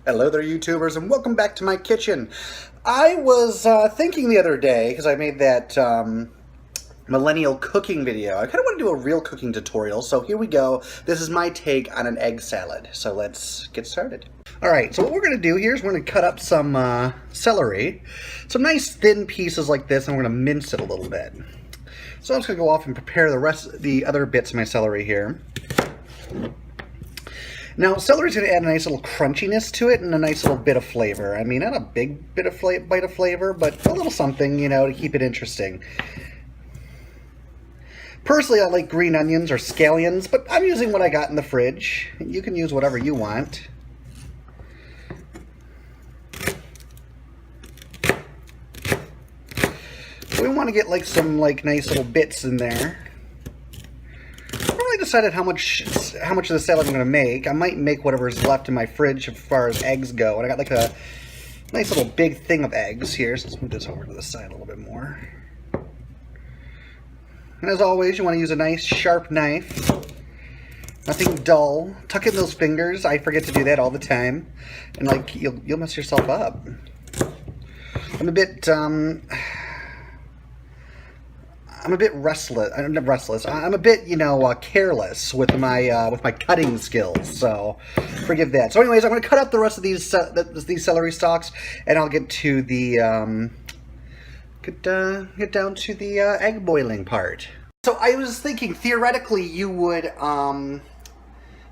Hello there, YouTubers, and welcome back to my kitchen. I was thinking the other day, because I made that Millennial Cooking video, I kind of want to do a real cooking tutorial, so here we go. This is my take on an egg salad, so let's get started. Alright, so what we're going to do here is we're going to cut up some celery, some nice thin pieces like this, and we're going to mince it a little bit. So I'm just going to go off and prepare the other bits of my celery here. Now, celery's going to add a nice little crunchiness to it and a nice little bit of flavor. I mean, not a big bit of bite of flavor, but a little something, you know, to keep it interesting. Personally, I like green onions or scallions, but I'm using what I got in the fridge. You can use whatever you want. We want to get like some nice little bits in there. I decided how much of the salad I'm going to make. I might make whatever's left in my fridge as far as eggs go. And I got like a nice little big thing of eggs here. So let's move this over to the side a little bit more. And as always, you want to use a nice sharp knife. Nothing dull. Tuck in those fingers. I forget to do that all the time. And like you'll mess yourself up. I'm a bit restless. I'm not restless. I'm a bit, careless with my cutting skills. So forgive that. So, anyways, I'm going to cut up the rest of these celery stalks, and I'll get to the get down to the egg boiling part. So I was thinking theoretically you would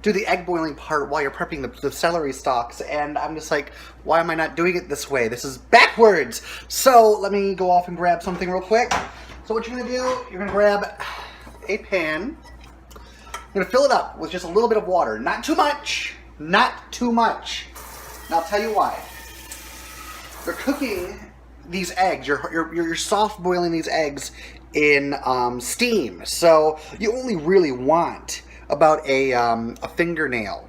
do the egg boiling part while you're prepping the celery stalks, and I'm just like, why am I not doing it this way? This is backwards. So let me go off and grab something real quick. So what you're going to do, you're going to grab a pan. You're going to fill it up with just a little bit of water. Not too much. Not too much. And I'll tell you why. You're cooking these eggs. You're soft boiling these eggs in steam. So you only really want about a fingernail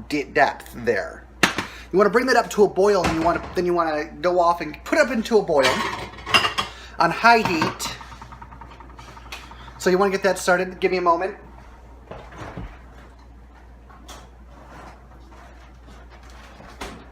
depth there. You want to bring that up to a boil, and then you want to go off and put it up into a boil on high heat. So you want to get that started. Give me a moment.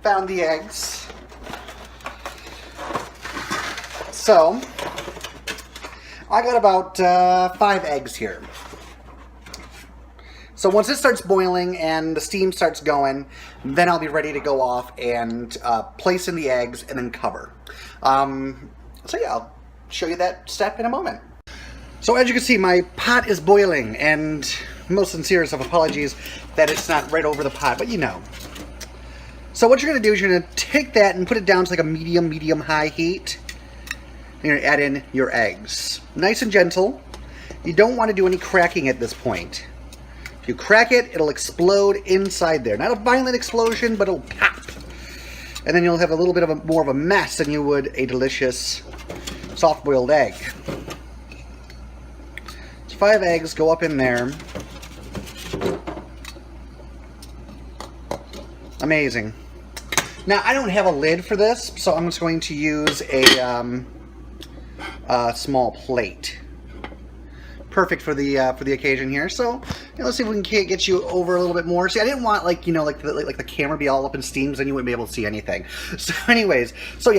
Found the eggs. So I got about 5 eggs here. So once it starts boiling and the steam starts going, then I'll be ready to go off and place in the eggs and then cover. So yeah, I'll show you that step in a moment. So as you can see, my pot is boiling, and most sincerest of apologies that it's not right over the pot, but you know. So what you're going to do is you're going to take that and put it down to like a medium-high heat. You're going to add in your eggs. Nice and gentle. You don't want to do any cracking at this point. If you crack it, it'll explode inside there. Not a violent explosion, but it'll pop. And then you'll have a little bit of more of a mess than you would a delicious soft-boiled egg. So 5 eggs go up in there. Amazing. Now I don't have a lid for this, so I'm just going to use a small plate. Perfect for the occasion here. So let's see if we can get you over a little bit more. See, I didn't want like the camera be all up in steam, so then you wouldn't be able to see anything. So anyways, you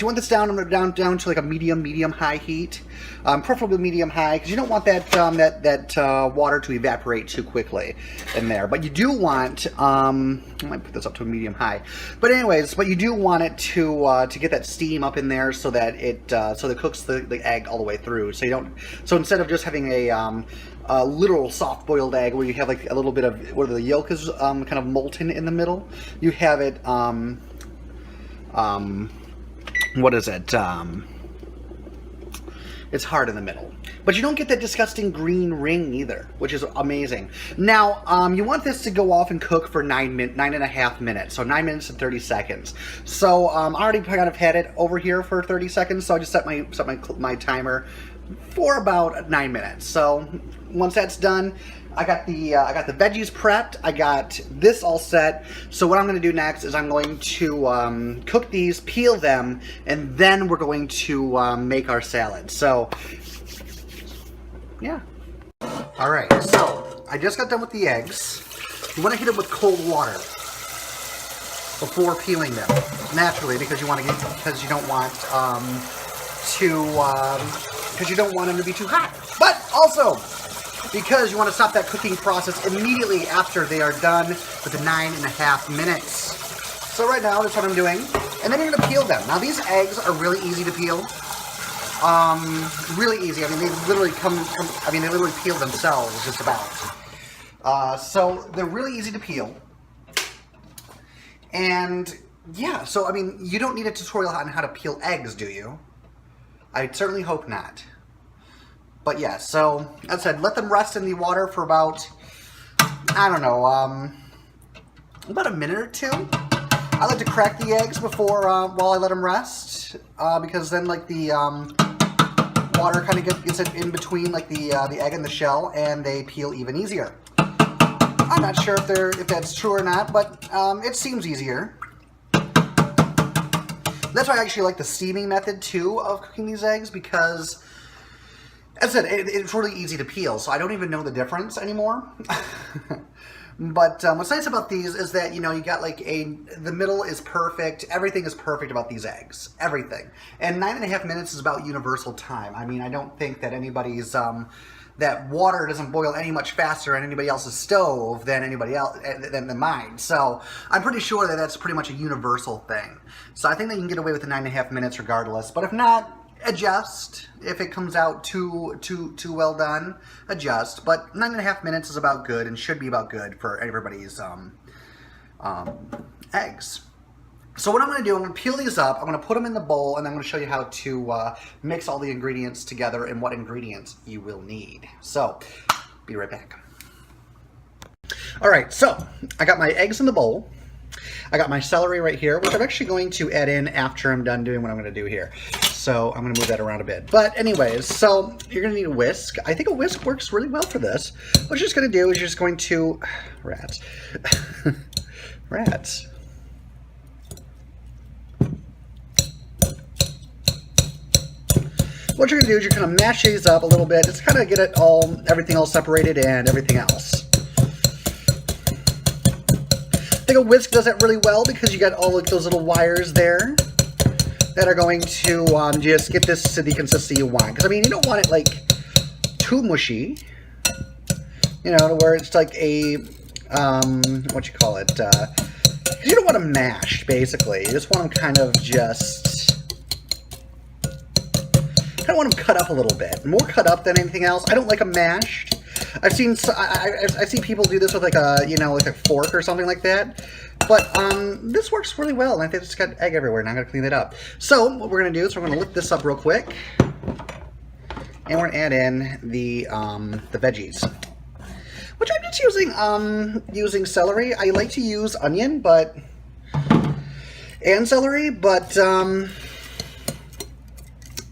want this down to like a medium high heat, preferably medium high, because you don't want that water to evaporate too quickly in there. But you do want I might put this up to a medium high. But you do want it to get that steam up in there so that it cooks the egg all the way through. So you don't. So instead of just having a literal soft-boiled egg where you have like a little bit of where the yolk is kind of molten in the middle, you have it it's hard in the middle. But you don't get that disgusting green ring either, which is amazing. Now, you want this to go off and cook for 9.5 minutes, so 9 minutes and 30 seconds. So I already kind of had it over here for 30 seconds, so I just set my timer for about 9 minutes. So once that's done, I got the veggies prepped. I got this all set. So what I'm going to do next is I'm going to cook these, peel them, and then we're going to make our salad. So yeah. All right. So I just got done with the eggs. You want to hit it with cold water. before peeling them. Naturally, because you want to because you don't want them to be too hot. But also because you want to stop that cooking process immediately after they are done with the 9.5 minutes. So right now, that's what I'm doing. And then you're going to peel them. Now these eggs are really easy to peel. Really easy. I mean, they literally they literally peel themselves just about. So they're really easy to peel. And yeah, so I mean, you don't need a tutorial on how to peel eggs, do you? I certainly hope not. But yeah, so as I said, let them rest in the water for about, I don't know, about a minute or two. I like to crack the eggs before, while I let them rest, because then like the water kind of gets in between like the egg and the shell, and they peel even easier. I'm not sure if that's true or not, but it seems easier. That's why I actually like the steaming method too of cooking these eggs, because as I said, it's really easy to peel, so I don't even know the difference anymore. But what's nice about these is that, you know, you got like the middle is perfect. Everything is perfect about these eggs. Everything. And 9.5 minutes is about universal time. I mean, I don't think that anybody's, that water doesn't boil any much faster on anybody else's stove than anybody else, than mine. So I'm pretty sure that that's pretty much a universal thing. So I think that you can get away with the 9.5 minutes regardless. But if not, adjust. If it comes out too well done, adjust. But 9.5 minutes is about good and should be about good for everybody's eggs. So what I'm going to do, I'm going to peel these up, I'm going to put them in the bowl, and I'm going to show you how to mix all the ingredients together and what ingredients you will need. So, be right back. Alright, so I got my eggs in the bowl. I got my celery right here, which I'm actually going to add in after I'm done doing what I'm going to do here. So I'm going to move that around a bit. But anyways, so you're going to need a whisk. I think a whisk works really well for this. What you're just going to do is you're just going to... Rats. Rats. What you're going to do is you're going to mash these up a little bit. Just kind of get everything all separated and everything else. I think a whisk does that really well because you got all of those little wires there that are going to just get this to the consistency you want. Because, I mean, you don't want it, like, too mushy. You know, to where it's like a, what you call it, you don't want them mashed, basically. You just want them kind of just... I want them cut up a little bit. More cut up than anything else. I don't like them mashed. I've seen people do this with like a, you know, like a fork or something like that. But this works really well, and I think it's got egg everywhere, and I'm gonna clean it up. So what we're gonna do is we're gonna lift this up real quick, and we're gonna add in the veggies, which I'm just using celery. I like to use onion, and celery, but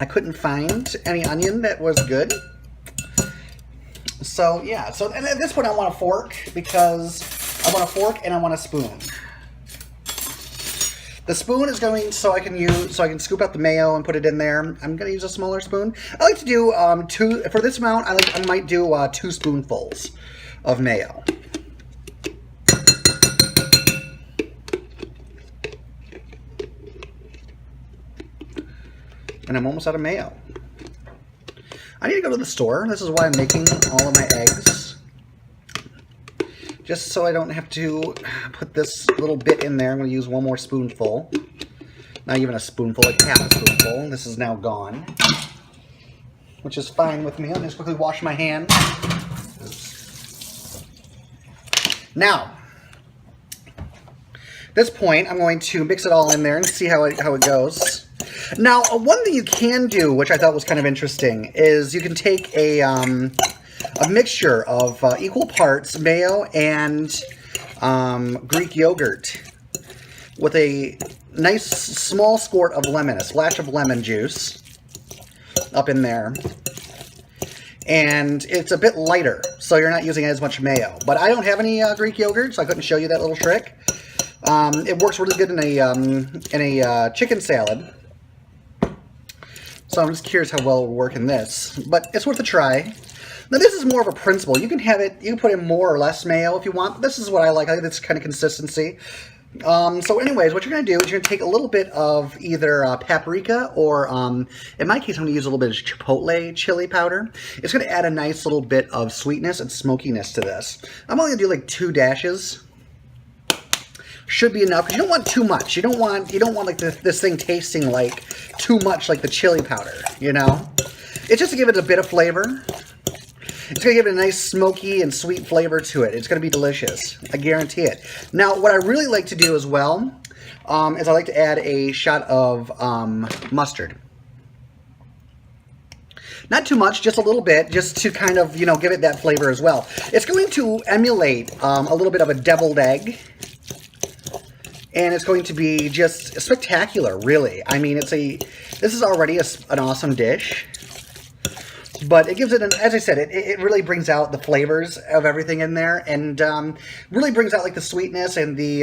I couldn't find any onion that was good. So yeah, and at this point I want a fork, because I want a fork and I want a spoon. The spoon is going so I can scoop out the mayo and put it in there. I'm gonna use a smaller spoon. I like to do for this amount. I might do 2 spoonfuls of mayo. And I'm almost out of mayo. I need to go to the store. This is why I'm making all of my eggs. Just so I don't have to put this little bit in there. I'm going to use 1 more spoonful. Not even a spoonful, like half a spoonful. This is now gone, which is fine with me. Let me just quickly wash my hands. Now, at this point, I'm going to mix it all in there and see how it goes. Now, one thing you can do, which I thought was kind of interesting, is you can take a mixture of equal parts mayo and Greek yogurt with a nice small squirt of lemon, a splash of lemon juice up in there. And it's a bit lighter, so you're not using as much mayo. But I don't have any Greek yogurt, so I couldn't show you that little trick. It works really good in a chicken salad. So I'm just curious how well it will work in this, but it's worth a try. Now this is more of a principle. You can have it, you can put in more or less mayo if you want, but this is what I like. I like this kind of consistency. So anyways, what you're going to do is you're going to take a little bit of either paprika or, in my case, I'm going to use a little bit of chipotle chili powder. It's going to add a nice little bit of sweetness and smokiness to this. I'm only going to do like 2 dashes. Should be enough, because you don't want too much. You don't want like this thing tasting like too much like the chili powder, you know? It's just to give it a bit of flavor. It's going to give it a nice smoky and sweet flavor to it. It's going to be delicious. I guarantee it. Now, what I really like to do as well is I like to add a shot of mustard. Not too much, just a little bit, just to kind of, you know, give it that flavor as well. It's going to emulate a little bit of a deviled egg. And it's going to be just spectacular, really. I mean, this is already an awesome dish. But it gives it, as I said, it really brings out the flavors of everything in there, and really brings out like the sweetness and the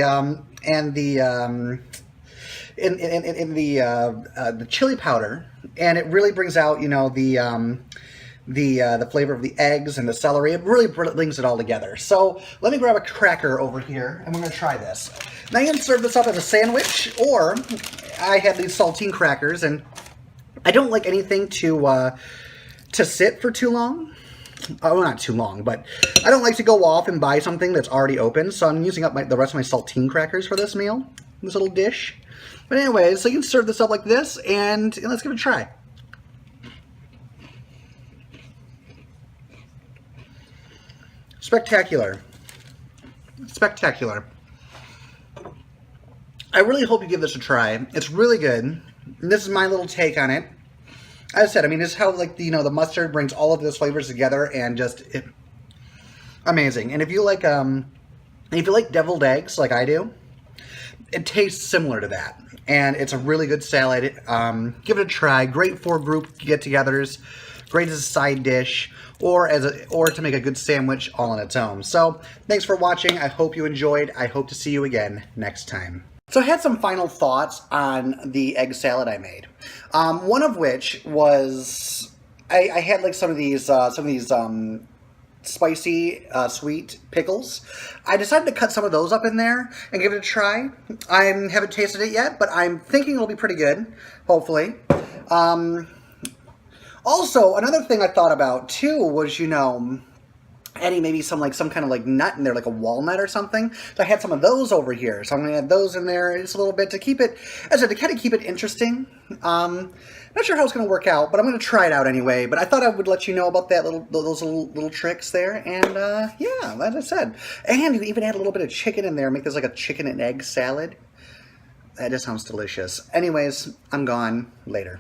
chili powder, and it really brings out, you know, the flavor of the eggs and the celery. It really brings it all together. So let me grab a cracker over here, and we're going to try this. Now you can serve this up as a sandwich, or I have these saltine crackers, and I don't like anything to sit for too long. Oh, not too long, but I don't like to go off and buy something that's already open, so I'm using up the rest of my saltine crackers for this meal, this little dish. But anyways, so you can serve this up like this, and let's give it a try. Spectacular. Spectacular. I really hope you give this a try. It's really good. And this is my little take on it. As I said, I mean, this is how, like, you know, the mustard brings all of those flavors together, and just amazing. And if you like deviled eggs like I do, it tastes similar to that. And it's a really good salad. Give it a try. Great for group get-togethers. Great as a side dish, or to make a good sandwich all on its own. So thanks for watching. I hope you enjoyed. I hope to see you again next time. So I had some final thoughts on the egg salad I made. One of which was I had like some of these spicy sweet pickles. I decided to cut some of those up in there and give it a try. I haven't tasted it yet, but I'm thinking it'll be pretty good, hopefully. Also, another thing I thought about too was, you know, adding maybe some kind of like nut in there, like a walnut or something. So I had some of those over here, so I'm going to add those in there just a little bit to keep it, as I said, to kind of keep it interesting. Not sure how it's going to work out, but I'm going to try it out anyway. But I thought I would let you know about that those little tricks there, and yeah, as I said, and you even add a little bit of chicken in there, make this like a chicken and egg salad. That just sounds delicious. Anyways, I'm gone. Later.